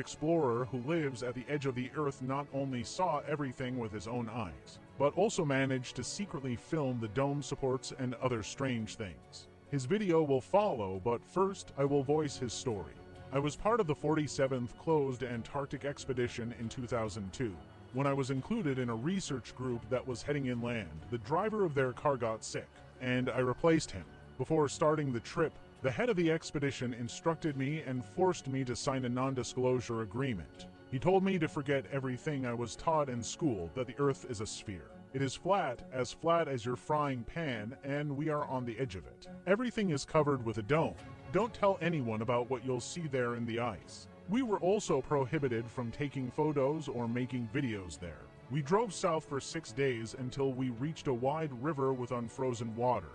explorer who lives at the edge of the Earth not only saw everything with his own eyes, but also managed to secretly film the dome supports and other strange things. His video will follow, but first I will voice his story. I was part of the 47th closed Antarctic expedition in 2002. When I was included in a research group that was heading inland, the driver of their car got sick, and I replaced him. Before starting the trip, the head of the expedition instructed me and forced me to sign a non-disclosure agreement. He told me to forget everything I was taught in school, that the Earth is a sphere. It is flat as your frying pan, and we are on the edge of it. Everything is covered with a dome. Don't tell anyone about what you'll see there in the ice. We were also prohibited from taking photos or making videos there. We drove south for 6 days until we reached a wide river with unfrozen water.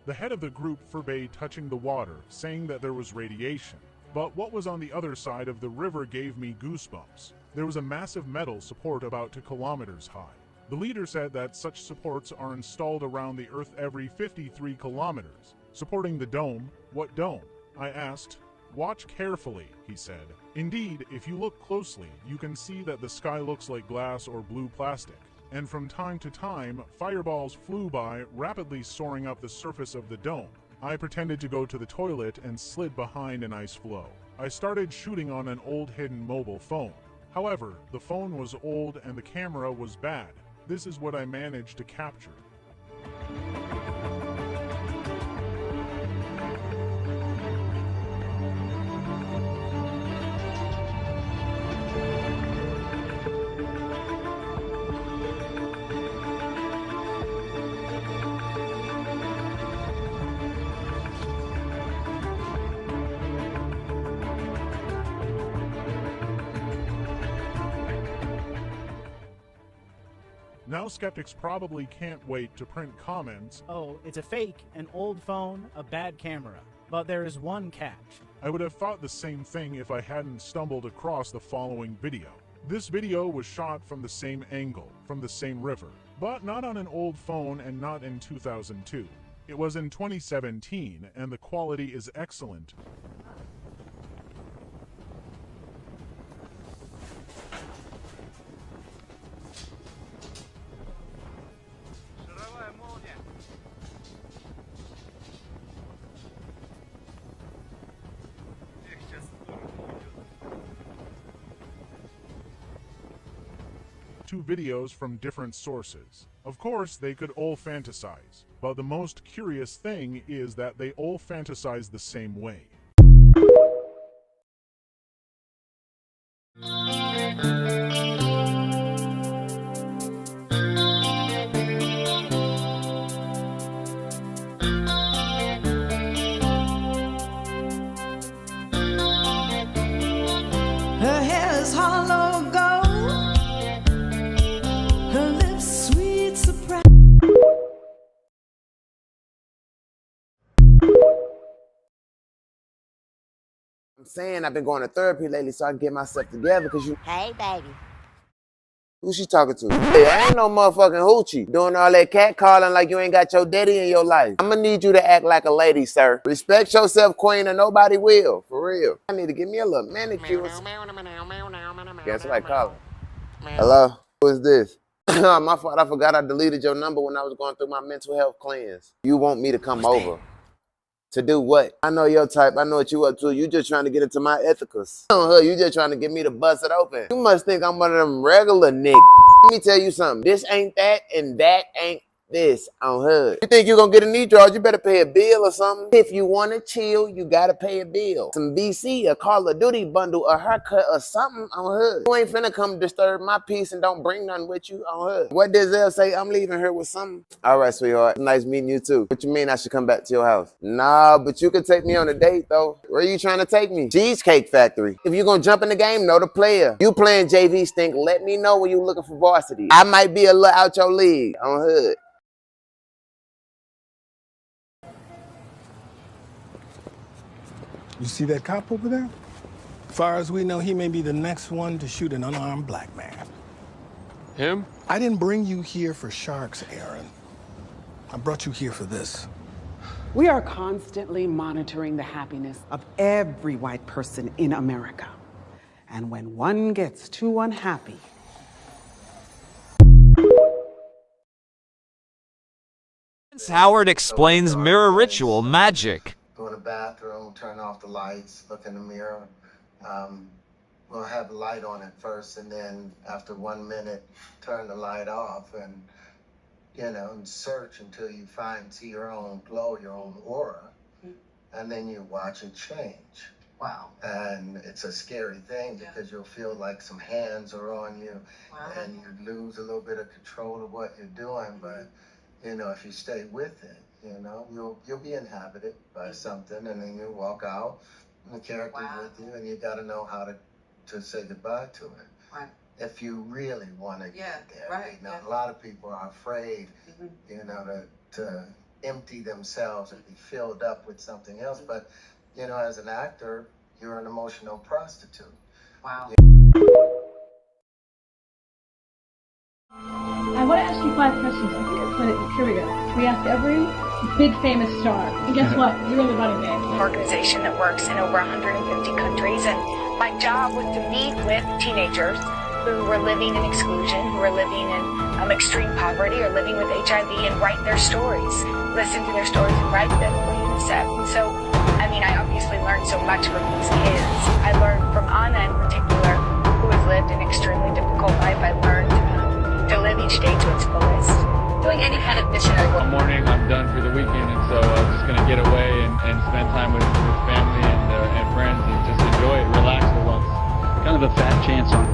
The head of the group forbade touching the water, saying that there was radiation. But what was on the other side of the river gave me goosebumps. There was a massive metal support about 2 kilometers high. The leader said that such supports are installed around the Earth every 53 kilometers. Supporting the dome? What dome? I asked. Watch carefully, he said. Indeed, if you look closely, you can see that the sky looks like glass or blue plastic. And from time to time, fireballs flew by, rapidly soaring up the surface of the dome. I pretended to go to the toilet and slid behind an ice floe. I started shooting on an old hidden mobile phone. However, the phone was old and the camera was bad. This is what I managed to capture. Now skeptics probably can't wait to print comments. Oh, it's a fake, an old phone, a bad camera. But there is one catch. I would have thought the same thing if I hadn't stumbled across the following video. This video was shot from the same angle, from the same river, but not on an old phone and not in 2002. It was in 2017, and the quality is excellent. Two videos from different sources. Of course, they could all fantasize, but the most curious thing is that they all fantasize the same way. Her hair is hollow gold, her lips sweet surprise. I'm saying I've been going to therapy lately so I can get myself together because you... Hey, baby. Who she talking to? Hey, I ain't no motherfucking hoochie. Doing all that cat calling like you ain't got your daddy in your life. I'm gonna need you to act like a lady, sir. Respect yourself, queen, and nobody will. For real. I need to give me a little manicure. Guess somebody calling. Hello? Who is this? My fault, I forgot I deleted your number when I was going through my mental health cleanse. You want me to come over? To do what? I know your type. I know what you up to. You just trying to get into my ethicals. You just trying to get me to bust it open. You must think I'm one of them regular niggas. Let me tell you something. This ain't that and that ain't this on hood. You think you gonna get a knee draw, you better pay a bill or something. If you wanna chill, you gotta pay a bill. Some BC, a Call of Duty bundle, a haircut or something on hood. You ain't finna come disturb my peace and don't bring nothing with you on hood. What did Zell say? I'm leaving her with something. All right, sweetheart. Nice meeting you too. What you mean I should come back to your house? Nah, but you could take me on a date though. Where are you trying to take me? Cheesecake Factory. If you gonna jump in the game, know the player. You playing JV stink, let me know when you looking for varsity. I might be a little out your league on hood. You see that cop over there? As far as we know, he may be the next one to shoot an unarmed black man. Him? I didn't bring you here for sharks, Aaron. I brought you here for this. We are constantly monitoring the happiness of every white person in America. And when one gets too unhappy, Howard explains mirror ritual magic. Go in the bathroom, turn off the lights, look in the mirror. We'll have the light on at first, and then after 1 minute, turn the light off, and and search until you see your own glow, your own aura, and then you watch it change. Wow. And it's a scary thing because you'll feel like some hands are on you, and you lose a little bit of control of what you're doing, but if you stay with it, you'll be inhabited by something, and then you walk out, and the character's with you, and you got to know how to say goodbye to it. Right. If you really want to get there. A lot of people are afraid, to empty themselves and be filled up with something else. But, as an actor, you're an emotional prostitute. Wow. I want to ask you 5 questions. I think it's here we go. We asked every big famous star. And guess what? You're in the running, babe. An organization that works in over 150 countries. And my job was to meet with teenagers who were living in exclusion, who were living in extreme poverty or living with HIV, and write their stories, listen to their stories and write them for UNICEF. And so, I obviously learned so much from these kids. I learned from Anna in particular, who has lived an extremely difficult life. I learned to live each day to its fullest. Doing any kind of missionary work. One morning I'm done for the weekend, and so I'm just going to get away and spend time with family and friends and just enjoy it, relax for once. Kind of a fat chance on.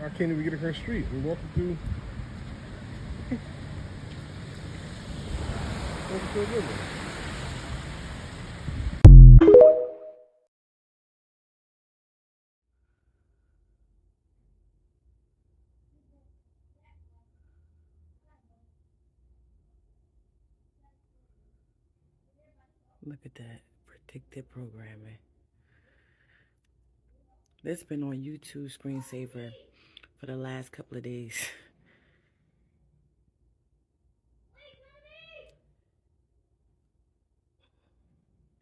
I can't even get across the street. We're walking through a river. look at that predictive programming. This has been on YouTube screensaver for the last couple of days.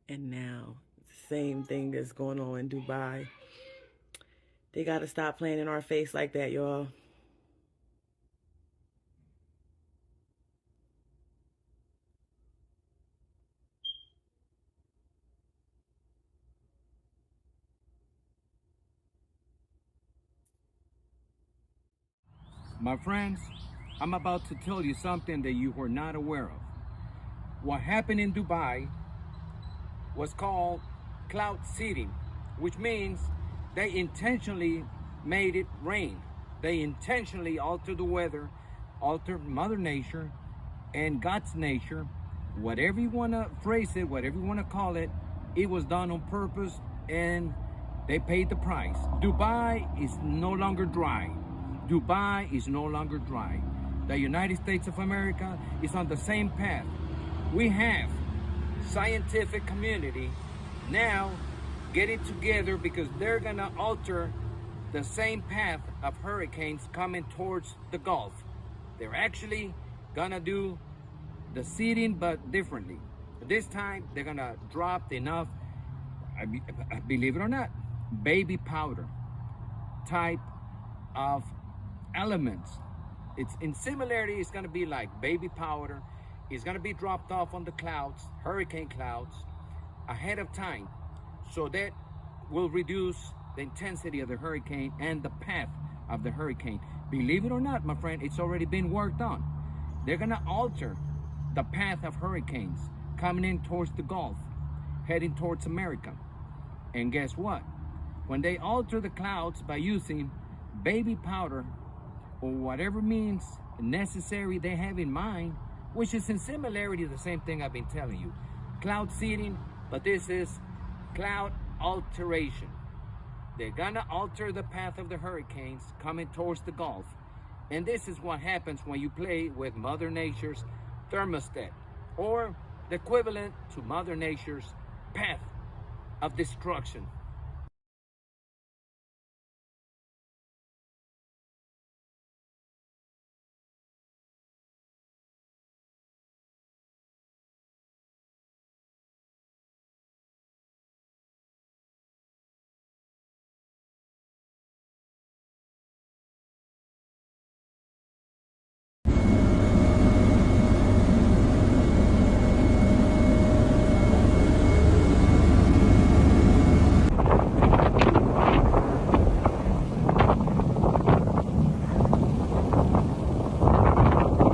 And now, the same thing that's going on in Dubai. They got to stop playing in our face like that, y'all. My friends, I'm about to tell you something that you were not aware of. What happened in Dubai was called cloud seeding, which means they intentionally made it rain. They intentionally altered the weather, altered Mother Nature and God's nature, whatever you want to phrase it, whatever you want to call it, it was done on purpose and they paid the price. Dubai is no longer dry. Dubai is no longer dry. The United States of America is on the same path. We have scientific community now getting together because they're gonna alter the same path of hurricanes coming towards the Gulf. They're actually gonna do the seeding but differently. This time they're gonna drop enough, believe it or not, baby powder type of elements. It's in similarity, it's gonna be like baby powder. It's gonna be dropped off on the clouds, hurricane clouds, ahead of time. So that will reduce the intensity of the hurricane and the path of the hurricane. Believe it or not, my friend, it's already been worked on. They're gonna alter the path of hurricanes coming in towards the Gulf, heading towards America. And guess what? When they alter the clouds by using baby powder or whatever means necessary they have in mind, which is in similarity to the same thing I've been telling you. Cloud seeding, but this is cloud alteration. They're gonna alter the path of the hurricanes coming towards the Gulf. And this is what happens when you play with Mother Nature's thermostat, or the equivalent to Mother Nature's path of destruction.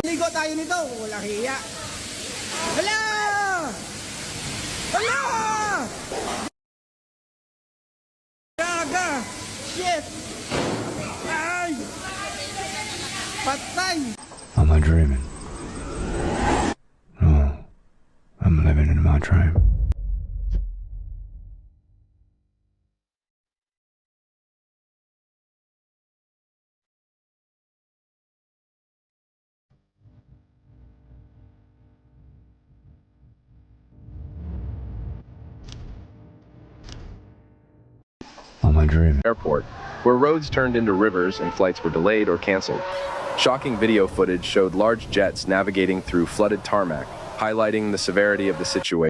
Ligo tayo nito, walang hiya. Hala! Hala! Gaga! Shit! Ay! Patay! Am I dreaming? No, I'm living in my dream. Airport, where roads turned into rivers and flights were delayed or canceled. Shocking video footage showed large jets navigating through flooded tarmac, highlighting the severity of the situation.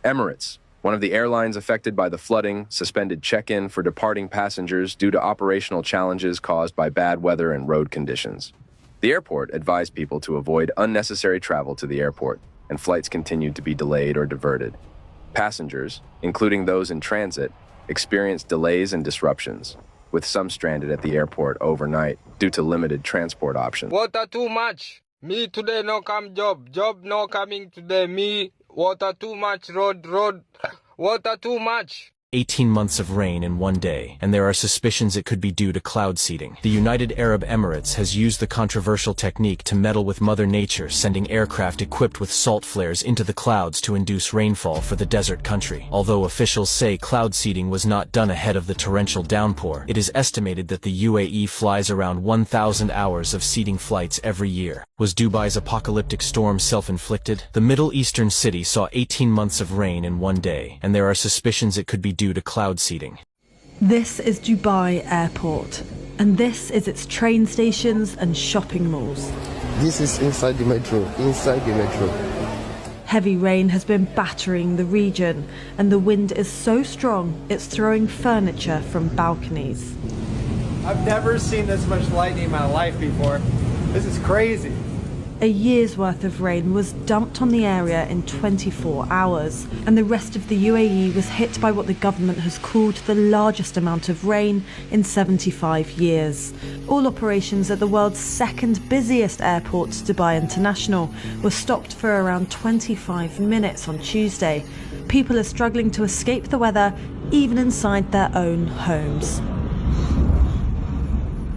Emirates, one of the airlines affected by the flooding, suspended check-in for departing passengers due to operational challenges caused by bad weather and road conditions. The airport advised people to avoid unnecessary travel to the airport, and flights continued to be delayed or diverted. Passengers, including those in transit, experienced delays and disruptions, with some stranded at the airport overnight due to limited transport options. Water too much. Me today no come job. Job no coming today. Me water too much. Road. Water too much. 18 months of rain in one day, and there are suspicions it could be due to cloud seeding. The United Arab Emirates has used the controversial technique to meddle with Mother Nature, sending aircraft equipped with salt flares into the clouds to induce rainfall for the desert country. Although officials say cloud seeding was not done ahead of the torrential downpour, it is estimated that the UAE flies around 1,000 hours of seeding flights every year. Was Dubai's apocalyptic storm self-inflicted? The Middle Eastern city saw 18 months of rain in one day, and there are suspicions it could be due to cloud seeding. This is Dubai Airport, and this is its train stations and shopping malls. This is inside the metro, Heavy rain has been battering the region, and the wind is so strong it's throwing furniture from balconies. I've never seen this much lightning in my life before. This is crazy. A year's worth of rain was dumped on the area in 24 hours, and the rest of the UAE was hit by what the government has called the largest amount of rain in 75 years. All operations at the world's second busiest airport, Dubai International, were stopped for around 25 minutes on Tuesday. People are struggling to escape the weather, even inside their own homes.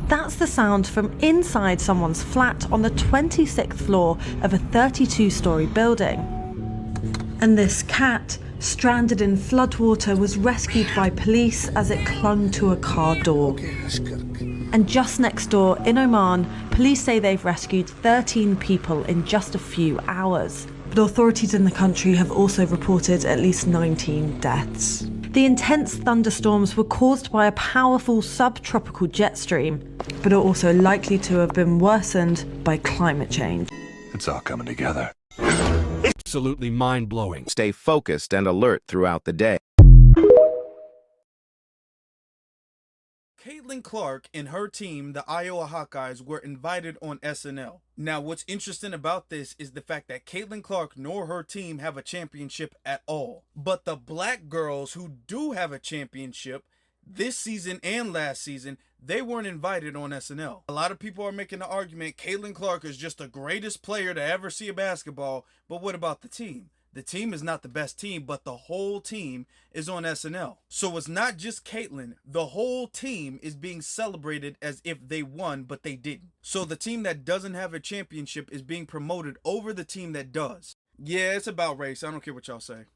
That's the sound from inside someone's flat on the 26th floor of a 32-story building. And this cat, stranded in floodwater, was rescued by police as it clung to a car door. And just next door, in Oman, police say they've rescued 13 people in just a few hours. But authorities in the country have also reported at least 19 deaths. The intense thunderstorms were caused by a powerful subtropical jet stream, but are also likely to have been worsened by climate change. It's all coming together. Absolutely mind-blowing. Stay focused and alert throughout the day. Caitlin Clark and her team, the Iowa Hawkeyes, were invited on SNL. Now, what's interesting about this is the fact that Caitlin Clark nor her team have a championship at all. But the black girls who do have a championship this season and last season, they weren't invited on SNL. A lot of people are making the argument Caitlin Clark is just the greatest player to ever see a basketball, but what about the team? The team is not the best team, but the whole team is on SNL. So it's not just Caitlyn. The whole team is being celebrated as if they won, but they didn't. So the team that doesn't have a championship is being promoted over the team that does. Yeah, it's about race. I don't care what y'all say.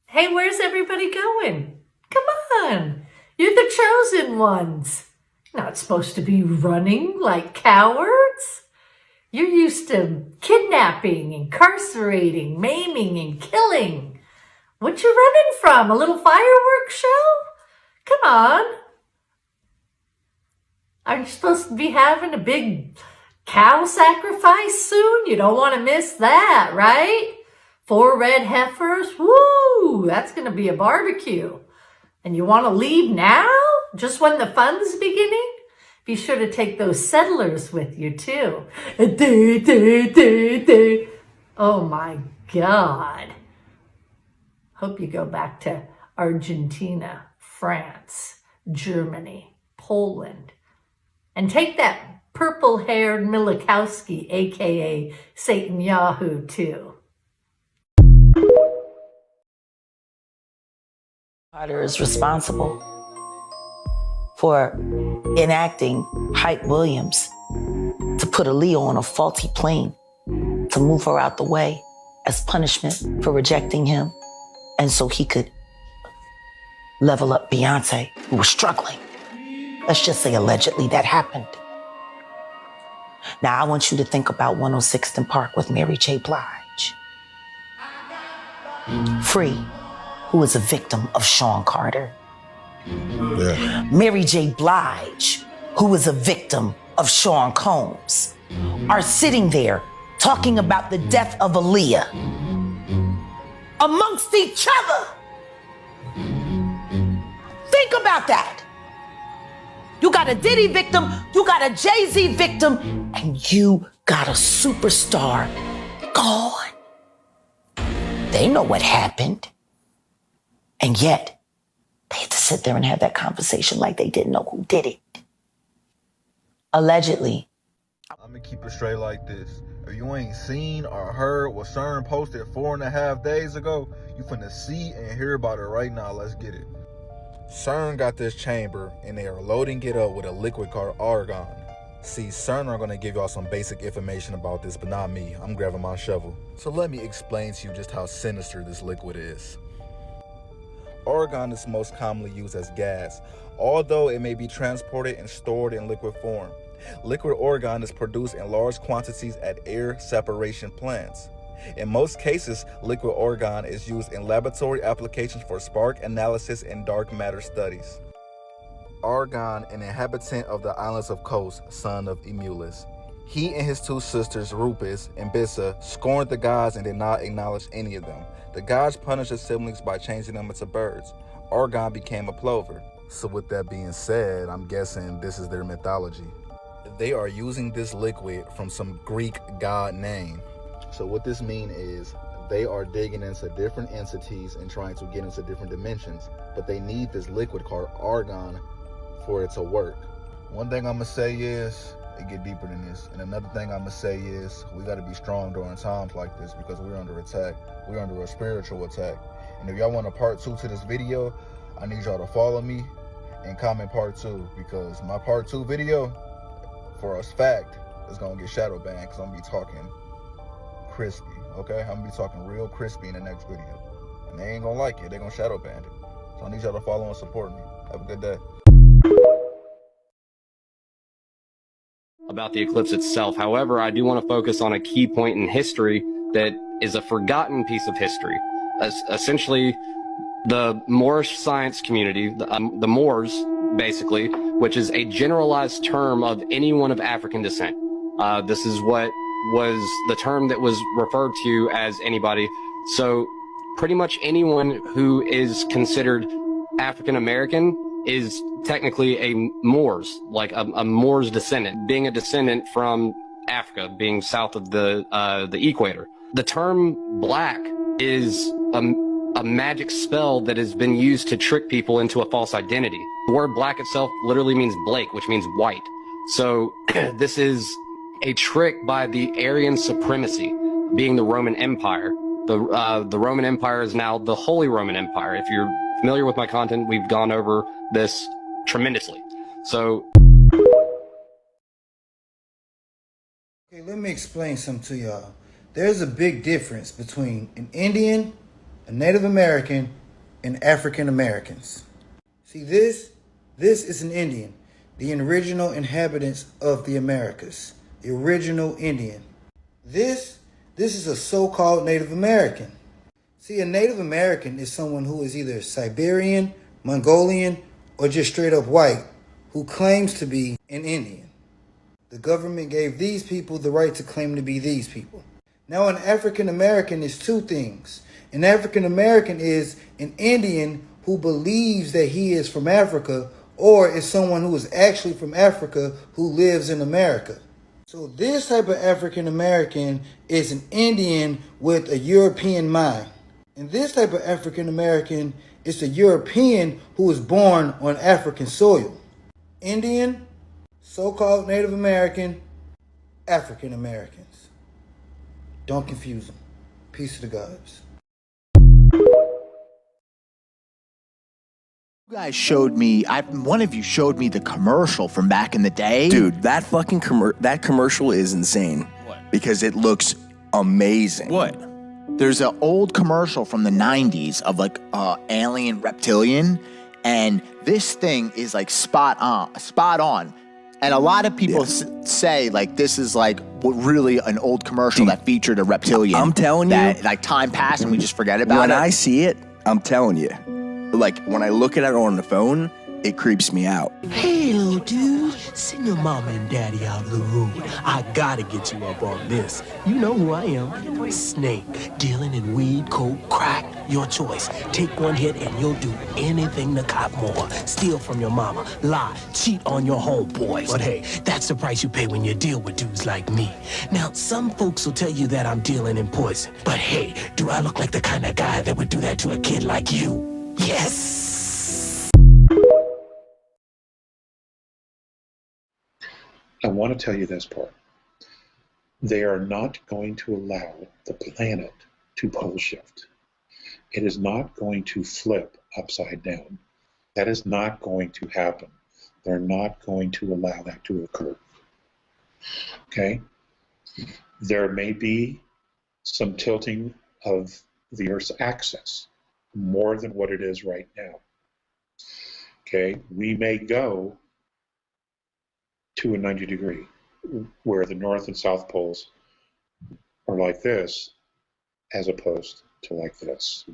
Hey, where's everybody going? Come on. You're the chosen ones. Not supposed to be running like cowards. You're used to kidnapping, incarcerating, maiming, and killing. What you running from? A little fireworks show? Come on. Aren't you supposed to be having a big cow sacrifice soon? You don't want to miss that, right? 4 red heifers? Woo! That's going to be a barbecue. And you want to leave now? Just when the fun's beginning? Be sure to take those settlers with you, too. Oh, my God. Hope you go back to Argentina, France, Germany, Poland. And take that purple-haired Milikowski, a.k.a. Satan Yahoo, too. Carter is responsible for enacting Hype Williams to put Aaliyah on a faulty plane, to move her out the way as punishment for rejecting him, and so he could level up Beyonce, who was struggling. Let's just say allegedly that happened. Now I want you to think about 106th and Park with Mary J. Blige. Free, who is a victim of Sean Carter. Yeah. Mary J. Blige, who is a victim of Sean Combs, are sitting there talking about the death of Aaliyah amongst each other. Think about that. You got a Diddy victim, you got a Jay-Z victim, and you got a superstar gone. They know what happened. And yet, they had to sit there and have that conversation like they didn't know who did it. Allegedly. I'm gonna keep it straight like this. If you ain't seen or heard what CERN posted 4.5 days ago, you finna see and hear about it right now. Let's get it. CERN got this chamber and they are loading it up with a liquid called argon. See, CERN are gonna give y'all some basic information about this, but not me. I'm grabbing my shovel. So let me explain to you just how sinister this liquid is. Argon is most commonly used as gas, although it may be transported and stored in liquid form. Liquid argon is produced in large quantities at air separation plants. In most cases, liquid argon is used in laboratory applications for spark analysis and dark matter studies. Argon, an inhabitant of the islands of Kos, son of Emulus. He and his 2 sisters, Rupis and Bissa, scorned the gods and did not acknowledge any of them. The gods punished his siblings by changing them into birds. Argon became a plover. So with that being said, I'm guessing this is their mythology. They are using this liquid from some Greek god name. So what this means is they are digging into different entities and trying to get into different dimensions, but they need this liquid called argon for it to work. One thing I'm gonna say is, it get deeper than this. And another thing I'm gonna say is, we gotta be strong during times like this because we're under attack. We're under a spiritual attack. And if y'all want a part 2 to this video, I need y'all to follow me and comment part 2, because my part 2 video, for a fact, is gonna get shadow banned because I'm gonna be talking crispy, okay? I'm gonna be talking real crispy in the next video. And they ain't gonna like it, they gonna shadow ban it. So I need y'all to follow and support me. Have a good day. About the eclipse itself. However, I do want to focus on a key point in history that is a forgotten piece of history. Essentially, the Moorish science community, the Moors, basically, which is a generalized term of anyone of African descent. This is what was the term that was referred to as anybody. So pretty much anyone who is considered African American is technically a Moors, like a Moors descendant, being a descendant from Africa, being south of the equator. The term black is a magic spell that has been used to trick people into a false identity. The word black itself literally means Blake, which means white. So this is a trick by the Aryan supremacy, being the Roman Empire. The Roman Empire is now the Holy Roman Empire. If you're familiar with my content, we've gone over this tremendously. So, okay, let me explain something to y'all. There's a big difference between an Indian, a Native American, and African Americans. See, this is an Indian, the original inhabitants of the Americas, the original Indian. This is a so-called Native American. See, a Native American is someone who is either Siberian, Mongolian, or just straight up white, who claims to be an Indian. The government gave these people the right to claim to be these people. Now, an African American is two things. An African American is an Indian who believes that he is from Africa, or is someone who is actually from Africa who lives in America. So this type of African American is an Indian with a European mind. And this type of African American is the European who was born on African soil. Indian, so-called Native American, African Americans. Don't confuse them. Peace to the gods. You guys showed me, one of you showed me the commercial from back in the day. Dude, that fucking commercial is insane. What? Because it looks amazing. What? There's an old commercial from the 90s of like alien reptilian, and this thing is like spot on. And a lot of people say like this is like really an old commercial that featured a reptilian. I'm telling you. That like time passed and we just forget about it. When I see it, I'm telling you. Like, when I look at it on the phone, it creeps me out. Hey, little dude, send your mama and daddy out of the room. I gotta get you up on this. You know who I am. Snake, dealing in weed, coke, crack, your choice. Take one hit and you'll do anything to cop more. Steal from your mama, lie, cheat on your homeboys. But hey, that's the price you pay when you deal with dudes like me. Now, some folks will tell you that I'm dealing in poison. But hey, do I look like the kind of guy that would do that to a kid like you? Yes! I want to tell you this part. They are not going to allow the planet to pole shift. It is not going to flip upside down. That is not going to happen. They're not going to allow that to occur. Okay? There may be some tilting of the Earth's axis, more than what it is right now. Okay, we may go to a 90 degree where the north and south poles are like this as opposed to like this.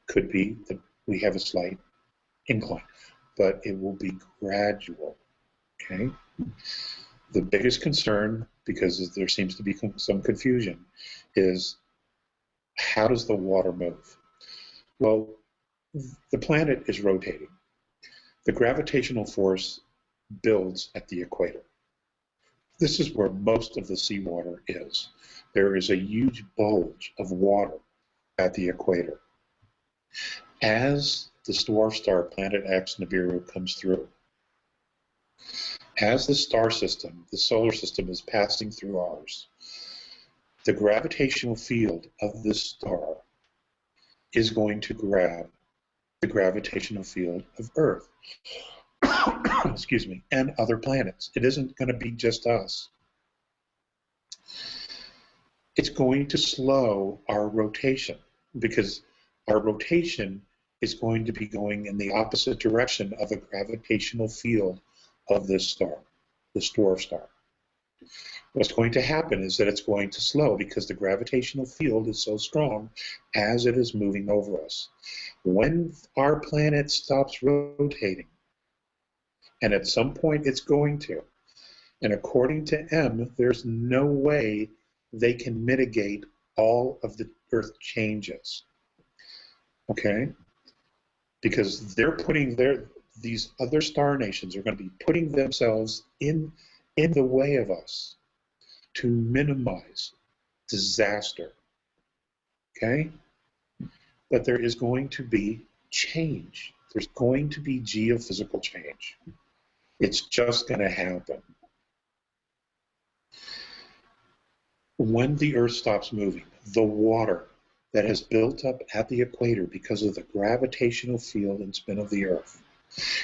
Could be that we have a slight incline, but it will be gradual. Okay, the biggest concern, because there seems to be some confusion, is how does the water move? Well, the planet is rotating. The gravitational force builds at the equator. This is where most of the seawater is. There is a huge bulge of water at the equator. As the dwarf star Planet X Nibiru comes through, as the star system, the solar system, is passing through ours, the gravitational field of this star is going to grab the gravitational field of Earth, excuse me, and other planets. It isn't going to be just us. It's going to slow our rotation, because our rotation is going to be going in the opposite direction of the gravitational field of this star, this dwarf star. What's going to happen is that it's going to slow because the gravitational field is so strong as it is moving over us. When our planet stops rotating, and at some point it's going to, and according to M, there's no way they can mitigate all of the Earth changes. Okay? Because they're putting these other star nations are going to be putting themselves in the way of us to minimize disaster. Okay? But there is going to be change. There's going to be geophysical change. It's just going to happen. When the Earth stops moving, the water that has built up at the equator because of the gravitational field and spin of the Earth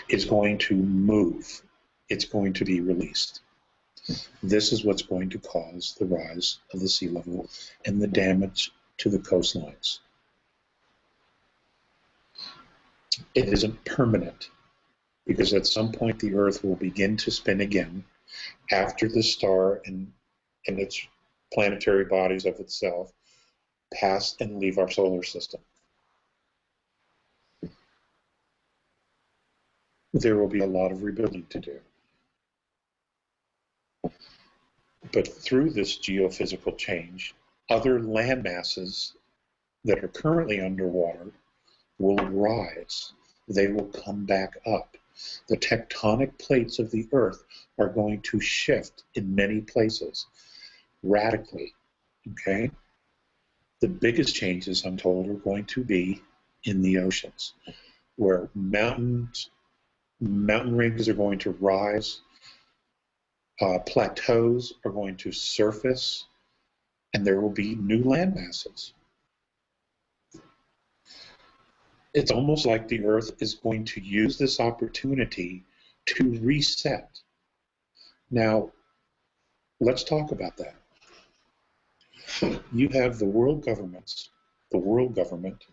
is going to move. It's going to be released. This is what's going to cause the rise of the sea level and the damage to the coastlines. It isn't permanent, because at some point the Earth will begin to spin again after the star and its planetary bodies of itself pass and leave our solar system. There will be a lot of rebuilding to do. But through this geophysical change, other land masses that are currently underwater will rise. They will come back up. The tectonic plates of the Earth are going to shift in many places radically, okay? The biggest changes, I'm told, are going to be in the oceans, where mountain ranges are going to rise, plateaus are going to surface, and there will be new land masses. It's almost like the Earth is going to use this opportunity to reset. Now, let's talk about that. You have the world governments, the world government,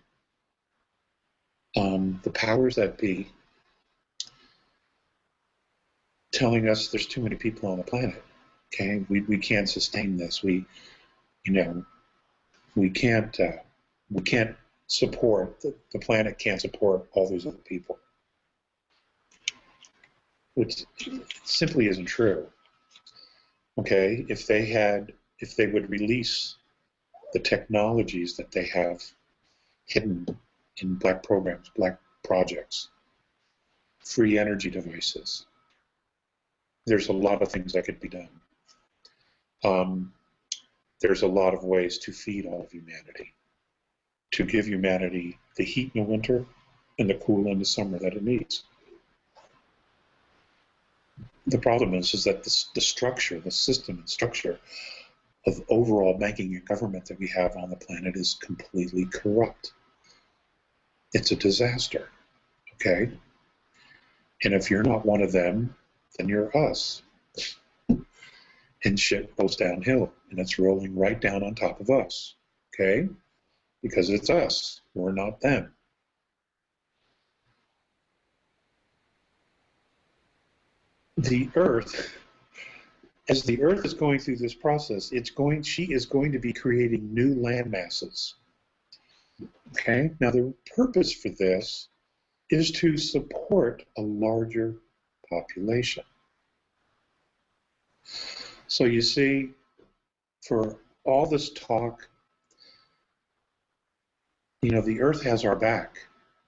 the powers that be, telling us there's too many people on the planet. Okay, we can't sustain this. We can't support, the planet can't support all these other people, which simply isn't true. Okay, if they would release the technologies that they have hidden in black programs, black projects, free energy devices, there's a lot of things that could be done. There's a lot of ways to feed all of humanity, to give humanity the heat in the winter and the cool in the summer that it needs. The problem is that the structure, the system and structure of overall banking and government that we have on the planet is completely corrupt. It's a disaster, okay? And if you're not one of them, then you're us. And shit goes downhill, and it's rolling right down on top of us, okay? Because it's us, we're not them. The Earth, as the Earth is going through this process, she is going to be creating new land masses. Okay? Now the purpose for this is to support a larger population. So you see, for all this talk, the Earth has our back,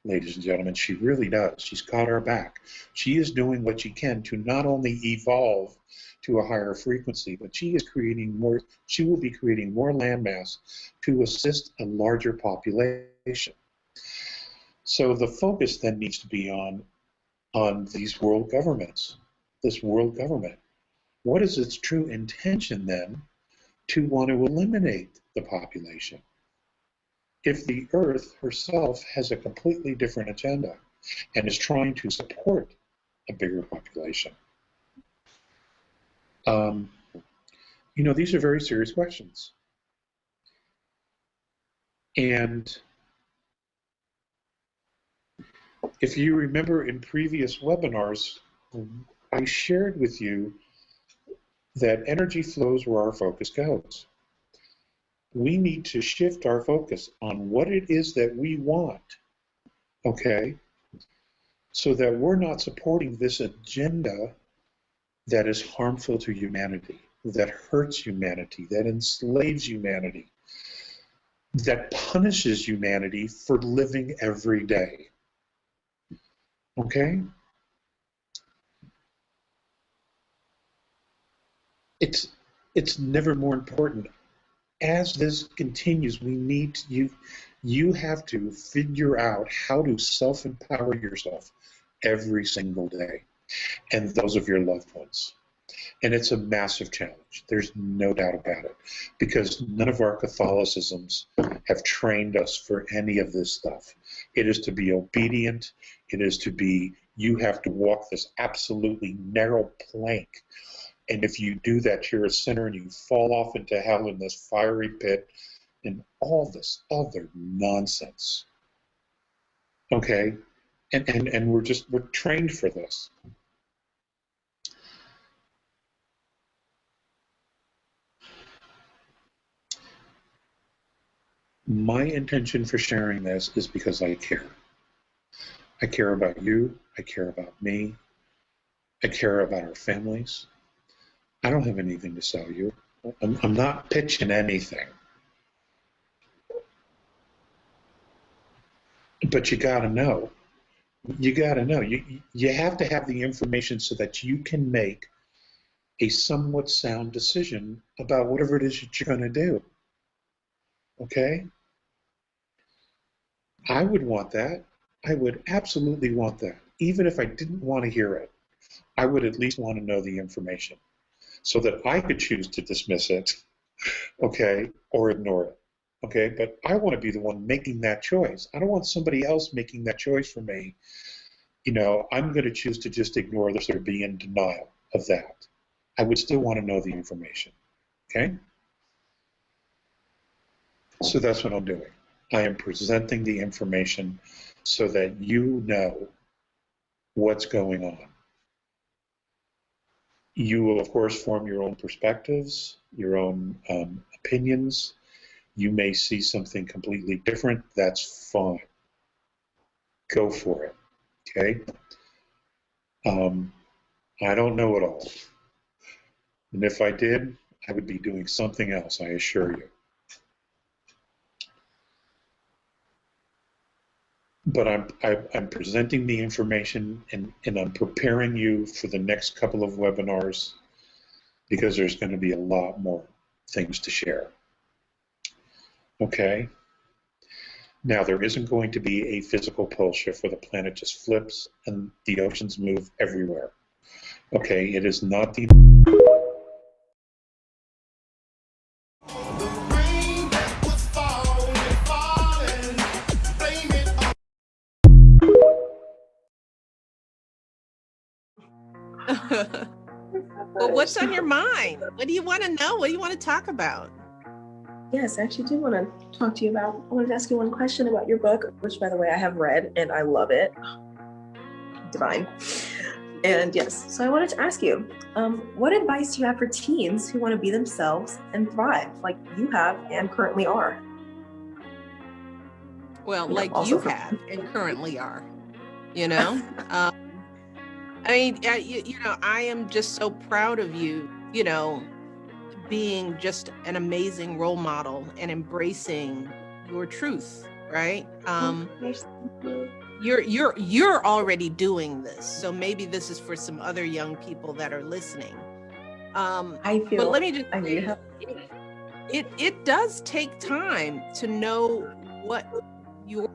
ladies and gentlemen. She really does. She's got our back. She is doing what she can to not only evolve to a higher frequency, but she will be creating more landmass to assist a larger population. So the focus then needs to be on these world governments, this world government. What is its true intention then to want to eliminate the population? If the Earth herself has a completely different agenda and is trying to support a bigger population. These are very serious questions. And if you remember in previous webinars, I shared with you that energy flows where our focus goes. We need to shift our focus on what it is that we want, okay, so that we're not supporting this agenda that is harmful to humanity, that hurts humanity, that enslaves humanity, that punishes humanity for living every day, okay? It's never more important. As this continues, you have to figure out how to self-empower yourself every single day, and those of your loved ones. And it's a massive challenge. There's no doubt about it, because none of our Catholicisms have trained us for any of this stuff. It is to be obedient. It is to be, you have to walk this absolutely narrow plank. And if you do that, you're a sinner and you fall off into hell in this fiery pit and all this other nonsense. Okay? And we're trained for this. My intention for sharing this is because I care. I care about you. I care about me. I care about our families. I don't have anything to sell you. I'm not pitching anything. But you got to know. You got to know. You have to have the information so that you can make a somewhat sound decision about whatever it is that you're going to do. Okay? I would want that. I would absolutely want that. Even if I didn't want to hear it, I would at least want to know the information so that I could choose to dismiss it, okay, or ignore it, okay? But I want to be the one making that choice. I don't want somebody else making that choice for me. You know, I'm going to choose to just ignore this or be in denial of that. I would still want to know the information, okay? So that's what I'm doing. I am presenting the information so that you know what's going on. You will, of course, form your own perspectives, your own opinions. You may see something completely different. That's fine. Go for it, okay? I don't know it all. And if I did, I would be doing something else, I assure you. But I'm presenting the information and I'm preparing you for the next couple of webinars because there's going to be a lot more things to share. Okay? Now, there isn't going to be a physical pole shift where the planet just flips and the oceans move everywhere. Okay? It is not the... Well, what's on your mind? What do you want to know? What do you want to talk about? Yes, I actually do want to talk to you about, I wanted to ask you one question about your book, which, by the way, I have read and I love it. Divine. And yes, so I wanted to ask you, what advice do you have for teens who want to be themselves and thrive like you have and currently are? Well, like you have and currently are, you know? I mean, you know, I am just so proud of you, you know, being just an amazing role model and embracing your truth, right? You're already doing this, so maybe this is for some other young people that are listening. I feel. But let me just say, it does take time to know what your